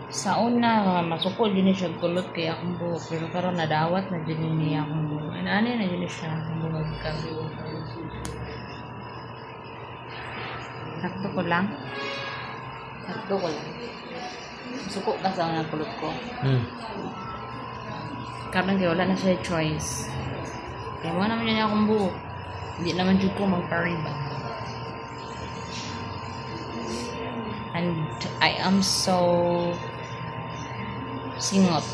Sa una, masukol din siya kulot kay akong buhok. Pero karon nadawat na din niya akong buhok. Ano na din siya akong buhok ka. Sakto ko lang. Sakto ko lang. Suko ka sa unang kulot ko. Karon kay wala na siya choice. Kaya mo naman niya akong buhok. Hindi naman dyan ko magpariban. And I am so singot.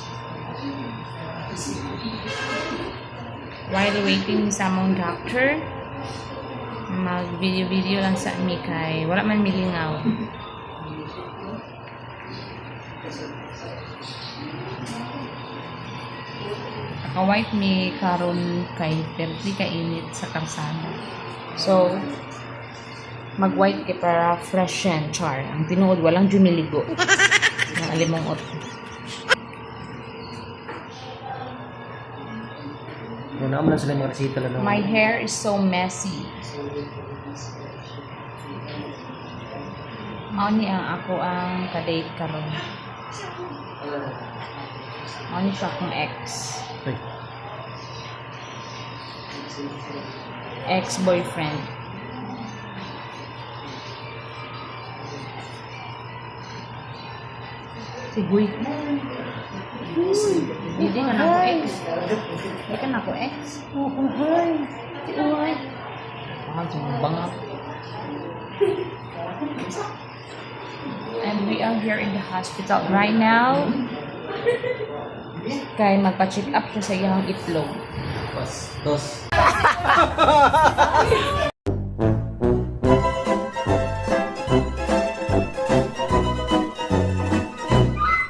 While waiting sa among doctor, mag-video-video lang sa mi kay wala man milingaw. Naka-white mi karon kay pero di ka init sa karsada. So, mag-white kay para fresh yan, char. Ang tinuod, walang juniligo. Ng alimongot. Muna mo lang sila mga resita lang. My hair is so messy. Mao ni ang ako ang kadate karon. Mao ni siya akong ex. Ay. Ex-boyfriend. Si Guy. Hindi ka na ako ex. Hindi ka na ako ex. Oo, hi. Si Uy. Ah, sumbang ako. And we are here in the hospital right now. Kaya magpa-check up siya sa iyang itlog. Bastos.